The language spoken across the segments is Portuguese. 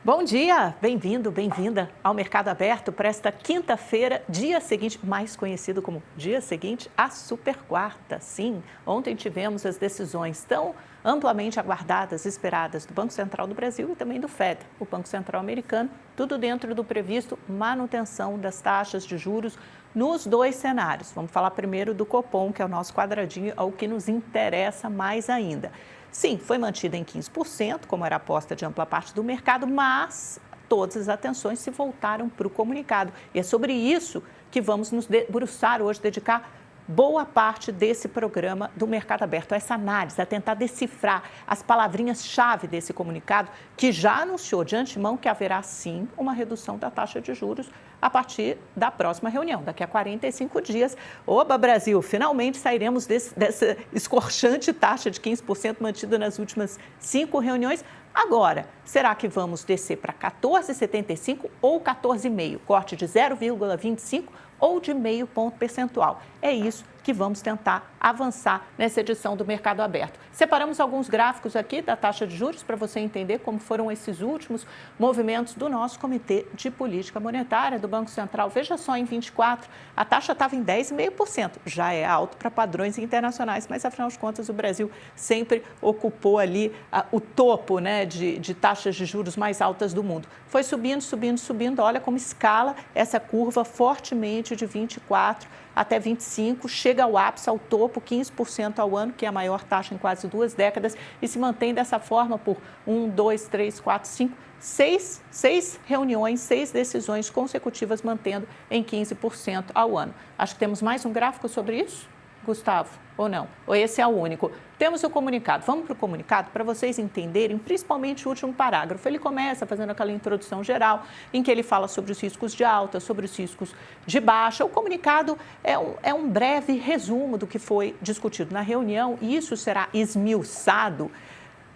Bom dia, bem-vindo, bem-vinda ao Mercado Aberto para esta quinta-feira, dia seguinte, mais conhecido como dia seguinte, a super quarta. Sim, ontem tivemos as decisões tão amplamente aguardadas, esperadas do Banco Central do Brasil e também do Fed, o Banco Central americano, tudo dentro do previsto manutenção das taxas de juros nos dois cenários. Vamos falar primeiro do Copom, que é o nosso quadradinho, ao que nos interessa mais ainda. Sim, foi mantida em 15%, como era a aposta de ampla parte do mercado, mas todas as atenções se voltaram para o comunicado. E é sobre isso que vamos nos debruçar hoje, dedicar boa parte desse programa do Mercado Aberto, a essa análise, a tentar decifrar as palavrinhas-chave desse comunicado, que já anunciou de antemão que haverá sim uma redução da taxa de juros a partir da próxima reunião, daqui a 45 dias. Oba, Brasil, finalmente sairemos dessa escorchante taxa de 15% mantida nas últimas 5 reuniões. Agora, será que vamos descer para 14,75 ou 14,5? Corte de 0,25 ou de meio ponto percentual? É isso que vamos tentar avançar nessa edição do Mercado Aberto. Separamos alguns gráficos aqui da taxa de juros para você entender como foram esses últimos movimentos do nosso Comitê de Política Monetária do Banco Central. Veja só, em 24, a taxa estava em 10,5%. Já é alto para padrões internacionais, mas afinal de contas o Brasil sempre ocupou ali o topo, né, de taxas de juros mais altas do mundo. Foi subindo, subindo, subindo. Olha como escala essa curva fortemente de 24 até 25, chega ao ápice, ao topo, 15% ao ano, que é a maior taxa em quase 2 décadas, e se mantém dessa forma por 1, 2, 3, 4, 5, 6 reuniões, 6 decisões consecutivas, mantendo em 15% ao ano. Acho que temos mais um gráfico sobre isso, Gustavo, ou não? Ou esse é o único? Temos o comunicado. Vamos para o comunicado para vocês entenderem, principalmente o último parágrafo. Ele começa fazendo aquela introdução geral, em que ele fala sobre os riscos de alta, sobre os riscos de baixa. O comunicado é um breve resumo do que foi discutido na reunião, e isso será esmiuçado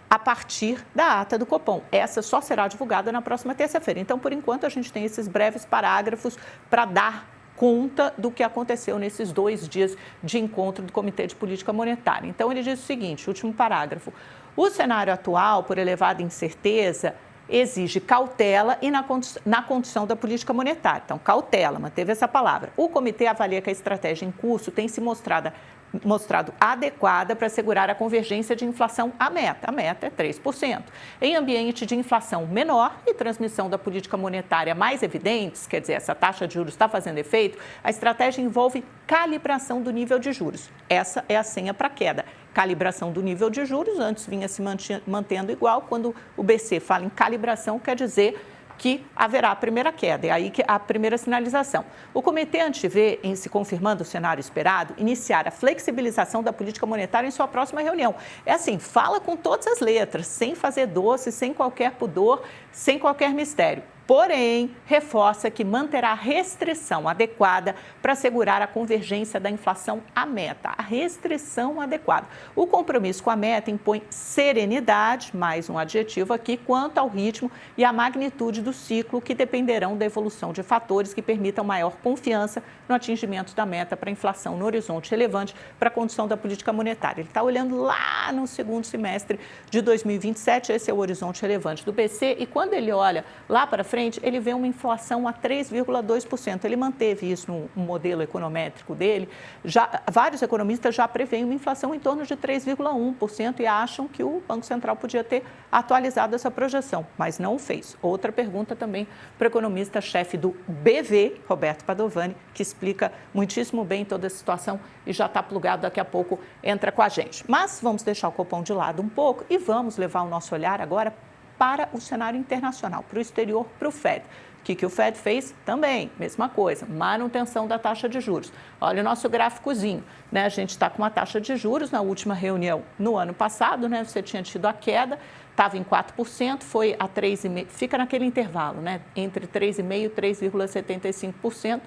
a partir da ata do Copom. Essa só será divulgada na próxima terça-feira. Então, por enquanto, a gente tem esses breves parágrafos para dar conta do que aconteceu nesses 2 dias de encontro do Comitê de Política Monetária. Então, ele diz o seguinte, último parágrafo: o cenário atual, por elevada incerteza, exige cautela e na condução da política monetária. Então, cautela, manteve essa palavra. O comitê avalia que a estratégia em curso tem se mostrado adequada para assegurar a convergência de inflação à meta. A meta é 3%. Em ambiente de inflação menor e transmissão da política monetária mais evidentes, quer dizer, essa taxa de juros está fazendo efeito, a estratégia envolve calibração do nível de juros. Essa é a senha para queda. Calibração do nível de juros, antes vinha se mantendo igual. Quando o BC fala em calibração, quer dizer que haverá a primeira queda, é aí que a primeira sinalização. O comitê antevê, em se confirmando o cenário esperado, iniciar a flexibilização da política monetária em sua próxima reunião. É assim, fala com todas as letras, sem fazer doce, sem qualquer pudor, sem qualquer mistério. Porém, reforça que manterá restrição adequada para assegurar a convergência da inflação à meta, a restrição adequada. O compromisso com a meta impõe serenidade, mais um adjetivo aqui, quanto ao ritmo e à magnitude do ciclo, que dependerão da evolução de fatores que permitam maior confiança no atingimento da meta para a inflação no horizonte relevante para a condução da política monetária. Ele está olhando lá no segundo semestre de 2027, esse é o horizonte relevante do BC, e quando ele olha lá para frente, ele vê uma inflação a 3,2%. Ele manteve isso no modelo econométrico dele. Vários economistas já preveem uma inflação em torno de 3,1% e acham que o Banco Central podia ter atualizado essa projeção, mas não o fez. Outra pergunta também para o economista-chefe do BV, Roberto Padovani, que explica muitíssimo bem toda a situação e já está plugado, daqui a pouco entra com a gente. Mas vamos deixar o Copom de lado um pouco e vamos levar o nosso olhar agora para o cenário internacional, para o exterior, para o Fed. O que o Fed fez? Também, mesma coisa, manutenção da taxa de juros. Olha o nosso gráficozinho, né? A gente está com uma taxa de juros na última reunião no ano passado, né? Você tinha tido a queda, estava em 4%, foi a 3,5%, fica naquele intervalo, né? Entre 3,5% e 3,75%.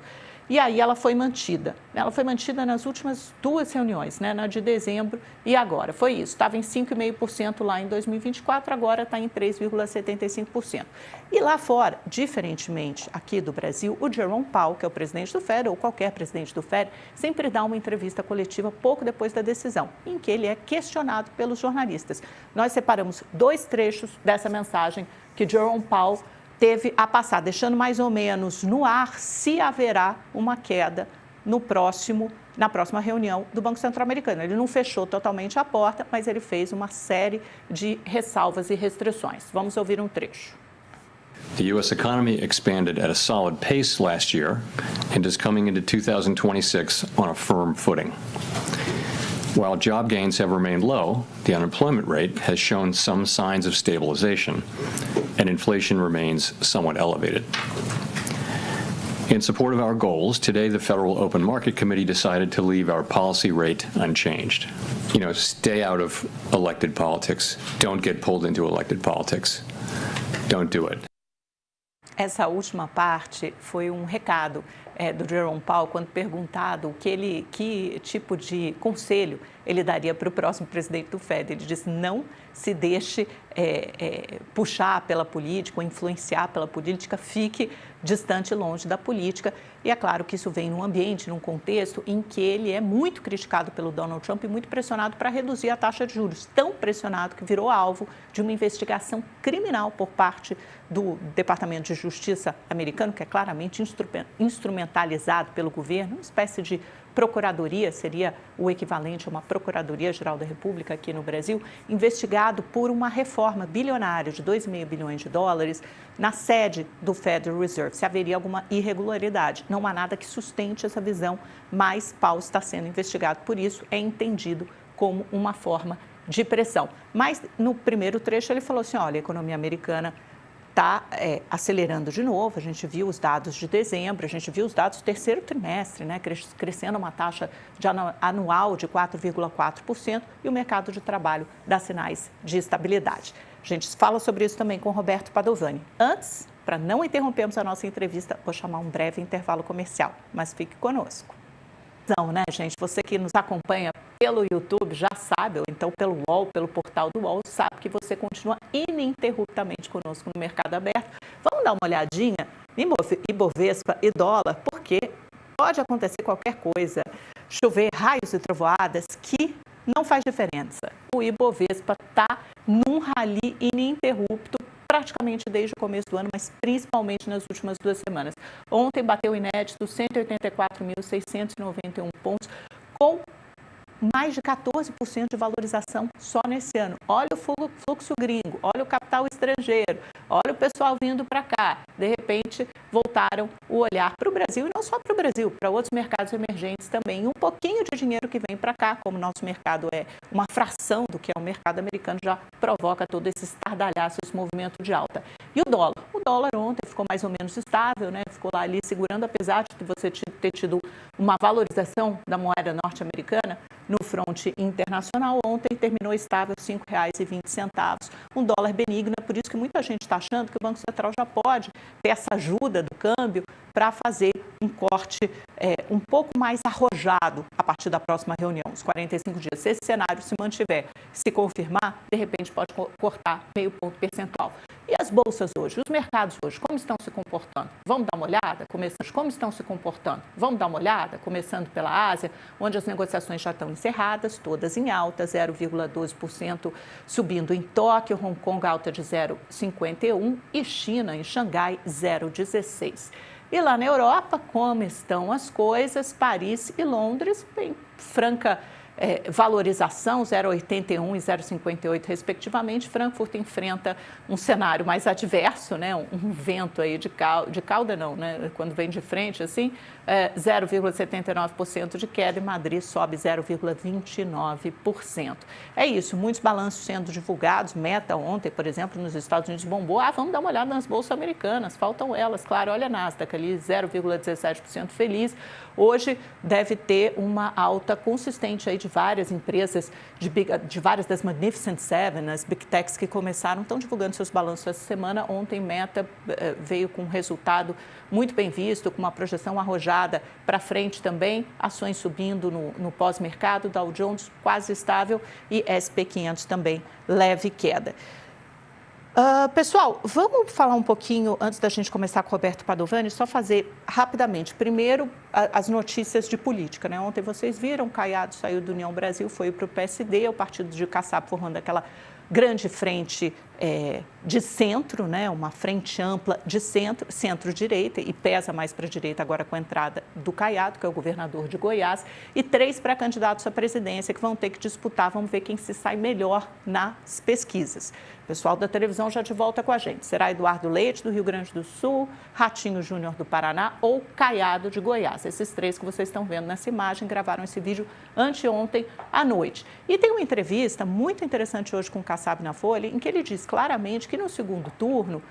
e aí ela foi mantida. Ela foi mantida nas últimas 2 reuniões, né, na de dezembro e agora. Foi isso, estava em 5,5% lá em 2024, agora está em 3,75%. E lá fora, diferentemente aqui do Brasil, o Jerome Powell, que é o presidente do Fed, ou qualquer presidente do Fed, sempre dá uma entrevista coletiva pouco depois da decisão, em que ele é questionado pelos jornalistas. Nós separamos 2 trechos dessa mensagem que Jerome Powell teve a passar, deixando mais ou menos no ar se haverá uma queda na próxima reunião do Banco Central Americano. Ele não fechou totalmente a porta, mas ele fez uma série de ressalvas e restrições. Vamos ouvir um trecho. The U.S. economy expanded at a solid pace last year and is coming into 2026 on a firm footing. While job gains have remained low, the unemployment rate has shown some signs of stabilization, and inflation remains somewhat elevated. In support of our goals, today the Federal Open Market Committee decided to leave our policy rate unchanged. Stay out of elected politics. Don't get pulled into elected politics. Don't do it. Essa última parte foi um recado do Jerome Powell quando perguntado que tipo de conselho ele daria para o próximo presidente do Fed. Ele disse: não se deixe puxar pela política ou influenciar pela política, fique distante, longe da política. E é claro que isso vem num ambiente, num contexto em que ele é muito criticado pelo Donald Trump e muito pressionado para reduzir a taxa de juros, tão pressionado que virou alvo de uma investigação criminal por parte do Departamento de Justiça americano, que é claramente instrumentalizado pelo governo, uma espécie de procuradoria, seria o equivalente a uma Procuradoria-Geral da República aqui no Brasil, investigado por uma reforma bilionária de 2,5 bilhões de dólares na sede do Federal Reserve, se haveria alguma irregularidade. Não há nada que sustente essa visão, mas Powell está sendo investigado por isso, é entendido como uma forma de pressão. Mas no primeiro trecho ele falou assim: olha, a economia americana está acelerando de novo. A gente viu os dados de dezembro, a gente viu os dados do terceiro trimestre, né, crescendo uma taxa anual de 4,4% e o mercado de trabalho dá sinais de estabilidade. A gente fala sobre isso também com Roberto Padovani. Antes, para não interrompermos a nossa entrevista, vou chamar um breve intervalo comercial, mas fique conosco. Não, né, gente? Você que nos acompanha pelo YouTube já sabe, ou então pelo UOL, pelo portal do UOL, sabe que você continua ininterruptamente conosco no Mercado Aberto. Vamos dar uma olhadinha em Ibovespa e dólar, porque pode acontecer qualquer coisa, chover, raios e trovoadas, que não faz diferença. O Ibovespa está num rally ininterrupto, praticamente desde o começo do ano, mas principalmente nas últimas 2 semanas. Ontem bateu inédito 184.691 pontos, com mais de 14% de valorização só nesse ano. Olha o fluxo gringo, olha o capital estrangeiro, olha o pessoal vindo para cá. De repente, voltaram o olhar para o Brasil, e não só para o Brasil, para outros mercados emergentes também. Um pouquinho de dinheiro que vem para cá, como o nosso mercado é uma fração do que é o mercado americano, já provoca todo esse estardalhaço, esse movimento de alta. E o dólar? O dólar ontem ficou mais ou menos estável, né? Ficou lá ali segurando, apesar de você ter tido uma valorização da moeda norte-americana no fronte internacional. Ontem terminou estável R$ 5,20, um dólar benigno. É por isso que muita gente está achando que o Banco Central já pode ter essa ajuda do câmbio para fazer um corte um pouco mais arrojado a partir da próxima reunião, os 45 dias. Se esse cenário se mantiver, se confirmar, de repente pode cortar meio ponto percentual. E as bolsas hoje, os mercados hoje, como estão se comportando? Vamos dar uma olhada? Como estão se comportando? Vamos dar uma olhada? Começando pela Ásia, onde as negociações já estão encerradas, todas em alta, 0,12% subindo em Tóquio, Hong Kong alta de 0,51% e China, em Xangai, 0,16%. E lá na Europa, como estão as coisas? Paris e Londres, bem franca valorização, 0,81 e 0,58 respectivamente. Frankfurt enfrenta um cenário mais adverso, né? Um vento aí de cauda não, né? Quando vem de frente assim, 0,79% de queda, e Madrid sobe 0,29%. É isso, muitos balanços sendo divulgados. Meta ontem, por exemplo, nos Estados Unidos bombou. Vamos dar uma olhada nas bolsas americanas, faltam elas, claro. Olha a Nasdaq ali, 0,17% feliz. Hoje deve ter uma alta consistente aí de de várias empresas, de várias das Magnificent Seven, as Big Techs que começaram, estão divulgando seus balanços essa semana. Ontem, Meta veio com um resultado muito bem visto, com uma projeção arrojada para frente também, ações subindo no pós-mercado, Dow Jones quase estável e S&P 500 também leve queda. Pessoal, vamos falar um pouquinho, antes da gente começar com o Roberto Padovani, só fazer rapidamente. Primeiro, as notícias de política, né? Ontem vocês viram, Caiado saiu do União Brasil, foi para o PSD, o partido de Kassab formando aquela grande frente de centro, né? Uma frente ampla de centro-direita, e pesa mais para a direita agora com a entrada do Caiado, que é o governador de Goiás, e 3 pré-candidatos à presidência que vão ter que disputar, vamos ver quem se sai melhor nas pesquisas. O pessoal da televisão já de volta com a gente. Será Eduardo Leite, do Rio Grande do Sul, Ratinho Júnior do Paraná ou Caiado de Goiás. Esses 3 que vocês estão vendo nessa imagem gravaram esse vídeo anteontem à noite. E tem uma entrevista muito interessante hoje com o Kassab na Folha, em que ele diz claramente que no segundo turno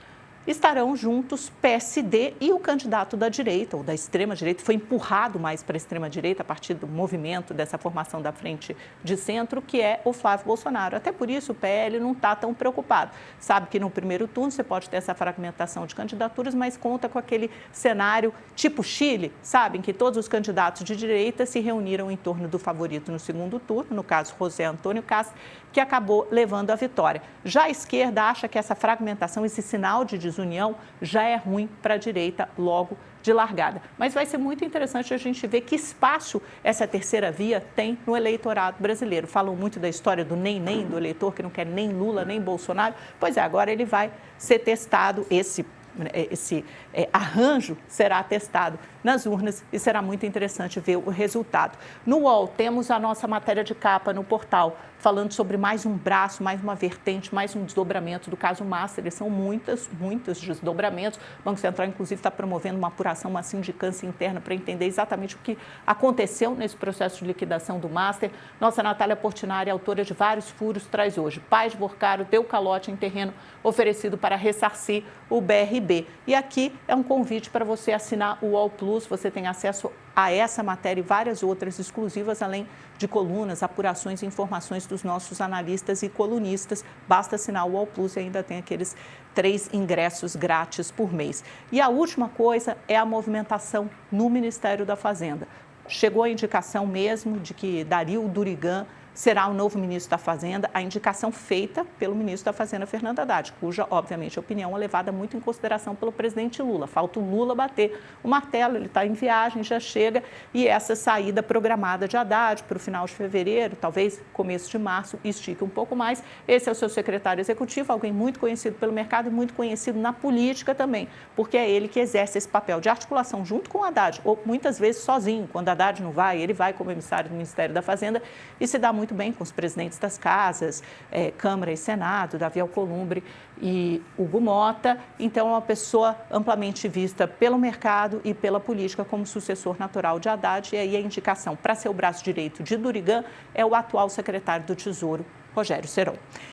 estarão juntos PSD e o candidato da direita, ou da extrema-direita, foi empurrado mais para a extrema-direita a partir do movimento dessa formação da frente de centro, que é o Flávio Bolsonaro. Até por isso o PL não está tão preocupado. Sabe que no primeiro turno você pode ter essa fragmentação de candidaturas, mas conta com aquele cenário tipo Chile, sabe, em que todos os candidatos de direita se reuniram em torno do favorito no segundo turno, no caso José Antônio Castro, que acabou levando a vitória. Já a esquerda acha que essa fragmentação, esse sinal de desunião, já é ruim para a direita logo de largada. Mas vai ser muito interessante a gente ver que espaço essa terceira via tem no eleitorado brasileiro. Falam muito da história do nem-nem, do eleitor que não quer nem Lula, nem Bolsonaro. Pois é, agora ele vai ser testado, esse arranjo será testado nas urnas e será muito interessante ver o resultado. No UOL, temos a nossa matéria de capa no portal, falando sobre mais um braço, mais uma vertente, mais um desdobramento do caso Master. São muitos desdobramentos. O Banco Central, inclusive, está promovendo uma apuração, uma sindicância interna para entender exatamente o que aconteceu nesse processo de liquidação do Master. Nossa Natália Portinari, autora de vários furos, traz hoje. Paz Borcaro deu calote em terreno oferecido para ressarcir o BRB. E aqui é um convite para você assinar o UOL Plus. Você tem acesso a essa matéria e várias outras exclusivas, além de colunas, apurações e informações dos nossos analistas e colunistas. Basta assinar o UOL Plus e ainda tem aqueles 3 ingressos grátis por mês. E a última coisa é a movimentação no Ministério da Fazenda. Chegou a indicação mesmo de que Dario Durigan será o novo ministro da Fazenda, a indicação feita pelo ministro da Fazenda, Fernando Haddad, cuja, obviamente, opinião é levada muito em consideração pelo presidente Lula. Falta o Lula bater o martelo, ele está em viagem, já chega, e essa saída programada de Haddad para o final de fevereiro, talvez começo de março, estique um pouco mais. Esse é o seu secretário executivo, alguém muito conhecido pelo mercado e muito conhecido na política também, porque é ele que exerce esse papel de articulação junto com o Haddad, ou muitas vezes sozinho. Quando Haddad não vai, ele vai como emissário do Ministério da Fazenda e se dá muito bem com os presidentes das casas, Câmara e Senado, Davi Alcolumbre e Hugo Mota. Então, é uma pessoa amplamente vista pelo mercado e pela política como sucessor natural de Haddad. E aí a indicação para ser o braço direito de Durigan é o atual secretário do Tesouro, Rogério Serón.